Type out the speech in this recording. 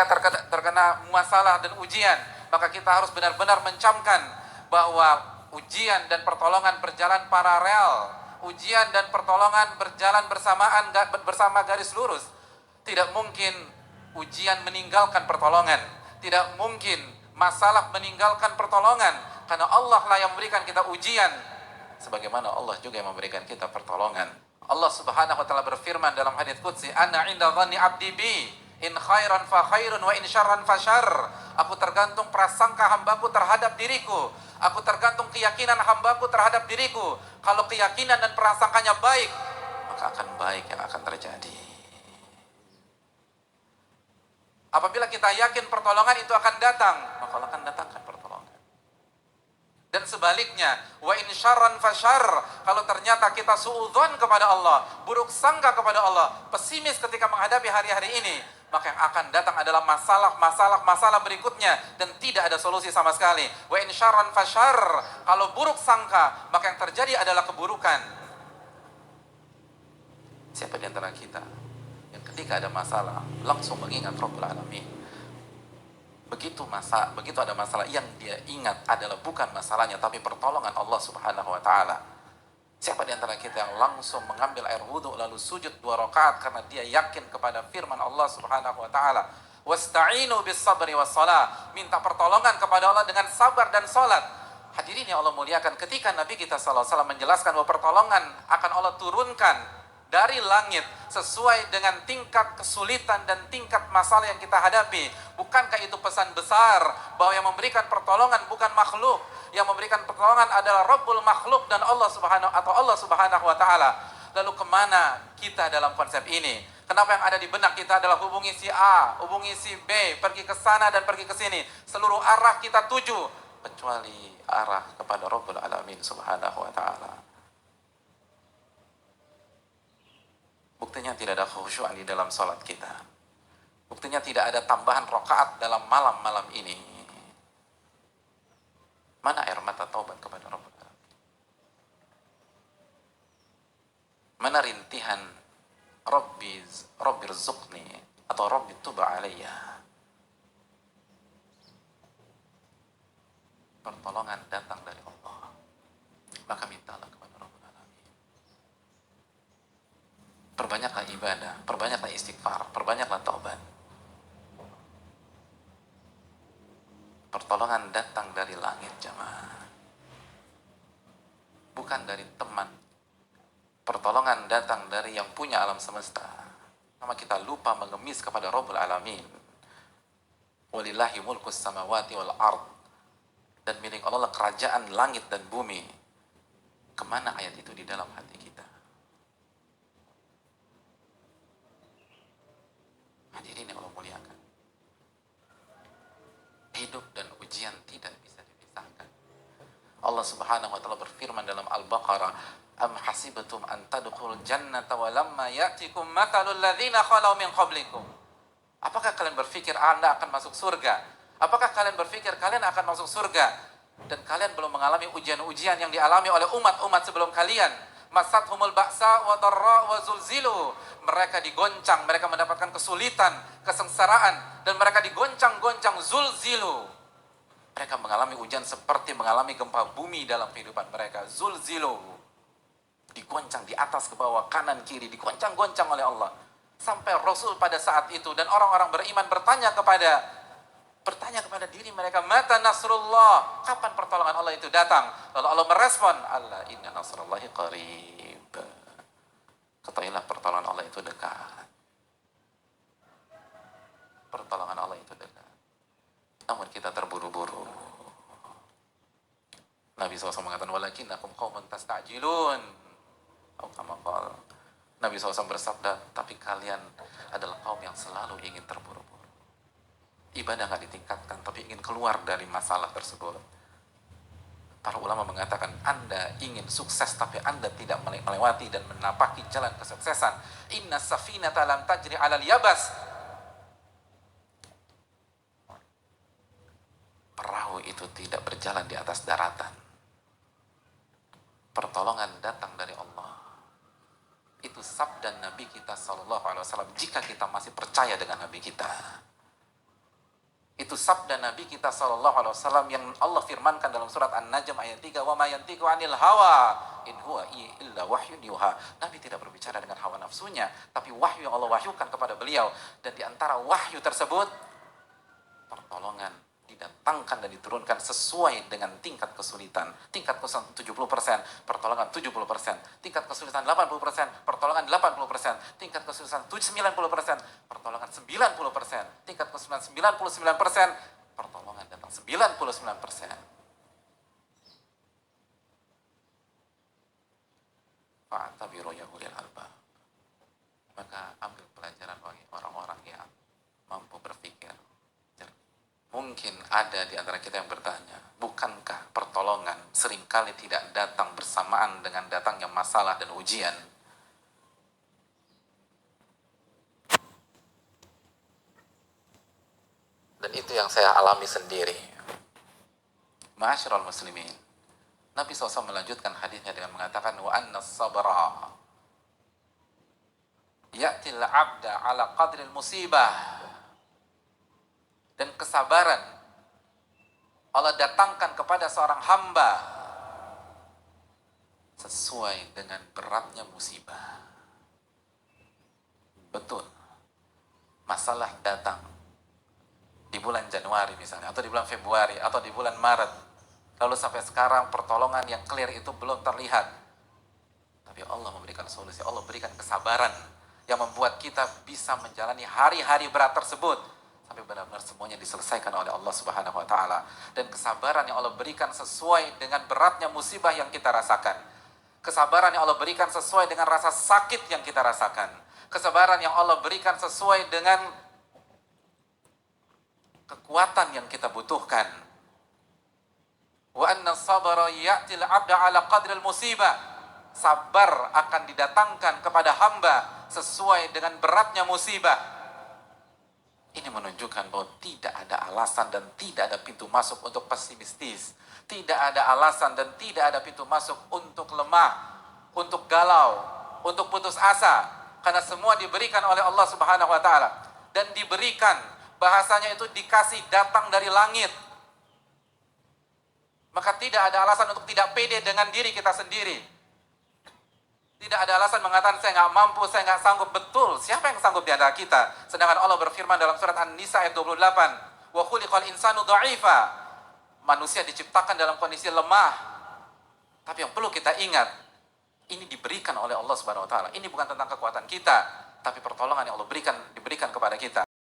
ketika terkena masalah dan ujian, maka kita harus benar-benar mencamkan bahwa ujian dan pertolongan berjalan paralel. Ujian dan pertolongan berjalan bersamaan, bersama garis lurus. Tidak mungkin ujian meninggalkan pertolongan. Tidak mungkin masalah meninggalkan pertolongan. Karena Allah lah yang memberikan kita ujian, sebagaimana Allah juga yang memberikan kita pertolongan. Allah Subhanahu wa taala berfirman dalam hadits qudsi, "Ana 'inda dhanni 'abdi bi, in khairan fa khairun wa in syarran fa syarr." Aku tergantung prasangka hambaku terhadap diriku. Aku tergantung keyakinan hambaku terhadap diriku. Kalau keyakinan dan prasangkanya baik, maka akan baik yang akan terjadi. Apabila kita yakin pertolongan itu akan datang, maka Allah akan datangkan pertolongan. Dan sebaliknya, wa in syarran fasyarr, kalau ternyata kita suudzon kepada Allah, buruk sangka kepada Allah, pesimis ketika menghadapi hari-hari ini, maka yang akan datang adalah masalah berikutnya dan tidak ada solusi sama sekali. Wa in syarran fasyarr, kalau buruk sangka, maka yang terjadi adalah keburukan. Siapa di antara kita yang ketika ada masalah langsung mengingat Rabbul Alamin? Begitu ada masalah, yang dia ingat adalah bukan masalahnya tapi pertolongan Allah Subhanahu wa taala. Siapa di antara kita yang langsung mengambil air wudhu lalu sujud 2 rakaat karena dia yakin kepada firman Allah Subhanahu wa taala, "Wasta'inu bis sabri was shalah." Minta pertolongan kepada Allah dengan sabar dan salat. Hadirin yang Allah muliakan, ketika Nabi kita sallallahu alaihi wasallam menjelaskan bahwa pertolongan akan Allah turunkan dari langit sesuai dengan tingkat kesulitan dan tingkat masalah yang kita hadapi. Bukankah itu pesan besar bahwa yang memberikan pertolongan bukan makhluk, yang memberikan pertolongan adalah Rabbul makhluk dan Allah Subhanahu wa taala. Lalu kemana kita dalam konsep ini? Kenapa yang ada di benak kita adalah hubungi si A, hubungi si B, pergi ke sana dan pergi ke sini. Seluruh arah kita tuju kecuali arah kepada Rabbul Alamin Subhanahu wa taala. Buktinya tidak ada khusyuk di dalam salat kita. Buktinya tidak ada tambahan rakaat dalam malam-malam ini. Mana air mata taubat kepada Rabbul Alamin? Mana rintihan Rabbi rzuqni atau Rabbi tuba alayya? Pertolongan datang dari Allah, maka mintalah kepada Rabbul Alamin. Perbanyaklah ibadah, perbanyaklah istighfar, perbanyaklah taubat. Pertolongan datang dari langit, jamaah, bukan dari teman. Pertolongan datang dari yang punya alam semesta. Nama kita lupa mengemis kepada Rabbul Alamin. Walillahi mulkus samawati wal ard. Dan milik Allah kerajaan langit dan bumi. Kemana ayat itu di dalam hati kita? Hadirin yang Allah muliakan, hidup dan ujian tidak bisa dipisahkan. Allah Subhanahu wa taala berfirman dalam Al-Baqarah, "Am hasibatum an tadkhulul jannata wa lamma ya'tikum mathalul ladzina khalau min qablikum." Apakah kalian berpikir Anda akan masuk surga? Apakah kalian berpikir kalian akan masuk surga dan kalian belum mengalami ujian-ujian yang dialami oleh umat-umat sebelum kalian? Masathumul ba'sa wa dharra wa zulzilu. Mereka digoncang, mereka mendapatkan kesulitan, kesengsaraan, dan mereka digoncang-goncang, zulzilu. Mereka mengalami ujian seperti mengalami gempa bumi dalam kehidupan mereka. Zulzilu. Digoncang di atas ke bawah, kanan kiri, digoncang-goncang oleh Allah. Sampai Rasul pada saat itu dan orang-orang beriman bertanya kepada diri mereka, mata nasrullah, kapan pertolongan Allah itu datang? Lalu Allah merespon, Allah inna nasrullahi qarib. Ketahuilah pertolongan Allah itu dekat. Pertolongan Allah itu dekat. Namun kita terburu-buru. Nabi SAW mengatakan, walakinnakum qaumun tasta'jilun. Nabi SAW bersabda, tapi kalian adalah kaum yang selalu ingin terburu-buru. Ibadah gak ditingkatkan, tapi ingin keluar dari masalah tersebut. Para ulama mengatakan, Anda ingin sukses, tapi Anda tidak melewati dan menapaki jalan kesuksesan. Inna safinata lam tajri alal yabas. Perahu itu tidak berjalan di atas daratan. Pertolongan datang dari Allah. Itu sabda Nabi kita SAW, jika kita masih percaya dengan Nabi kita. Itu sabda Nabi kita SAW yang Allah firmankan dalam surat An-Najm ayat 3, "Wa ma yantiqu 'anil hawa in huwa illa wahyun yuha." Nabi tidak berbicara dengan hawa nafsunya, tapi wahyu yang Allah wahyukan kepada beliau. Dan di antara wahyu tersebut, pertolongan didatangkan dan diturunkan sesuai dengan tingkat kesulitan. Tingkat kesulitan 70%, pertolongan 70%. Tingkat kesulitan 80%, pertolongan 80%. Tingkat kesulitan 90%, pertolongan 90%. Tingkat kesulitan 99%, pertolongan datang 99%. Fa'tabiru ya ulil albab. Maka ambil pelajaran bagi orang-orang yang mampu berpikir. Mungkin ada di antara kita yang bertanya, bukankah pertolongan seringkali tidak datang bersamaan dengan datangnya masalah dan ujian? Dan itu yang saya alami sendiri. Ma'asyiral muslimin, Nabi SAW melanjutkan hadisnya dengan mengatakan, wa anna sabra ya'til abda ala qadril musibah. Dan kesabaran Allah datangkan kepada seorang hamba sesuai dengan beratnya musibah. Betul, masalah datang di bulan Januari misalnya, atau di bulan Februari, atau di bulan Maret, lalu sampai sekarang pertolongan yang clear itu belum terlihat. Tapi Allah memberikan solusi, Allah berikan kesabaran yang membuat kita bisa menjalani hari-hari berat tersebut sampai benar-benar semuanya diselesaikan oleh Allah Subhanahu wa taala. Dan kesabaran yang Allah berikan sesuai dengan beratnya musibah yang kita rasakan. Kesabaran yang Allah berikan sesuai dengan rasa sakit yang kita rasakan. Kesabaran yang Allah berikan sesuai dengan kekuatan yang kita butuhkan. Wa anna sabra ya'til 'abda 'ala qadril musibah. Sabar akan didatangkan kepada hamba sesuai dengan beratnya musibah. Ini menunjukkan bahwa tidak ada alasan dan tidak ada pintu masuk untuk pesimistis. Tidak ada alasan dan tidak ada pintu masuk untuk lemah, untuk galau, untuk putus asa. Karena semua diberikan oleh Allah Subhanahu wa taala. Dan diberikan, bahasanya itu dikasih datang dari langit. Maka tidak ada alasan untuk tidak pede dengan diri kita sendiri. Tidak ada alasan mengatakan saya nggak mampu, saya nggak sanggup. Betul, siapa yang sanggup di antara kita? Sedangkan Allah berfirman dalam surat An-Nisa ayat 28, wa khuliqal insanu dha'ifa. Manusia diciptakan dalam kondisi lemah. Tapi yang perlu kita ingat, ini diberikan oleh Allah Subhanahu wa taala. Ini bukan tentang kekuatan kita, tapi pertolongan yang Allah diberikan kepada kita.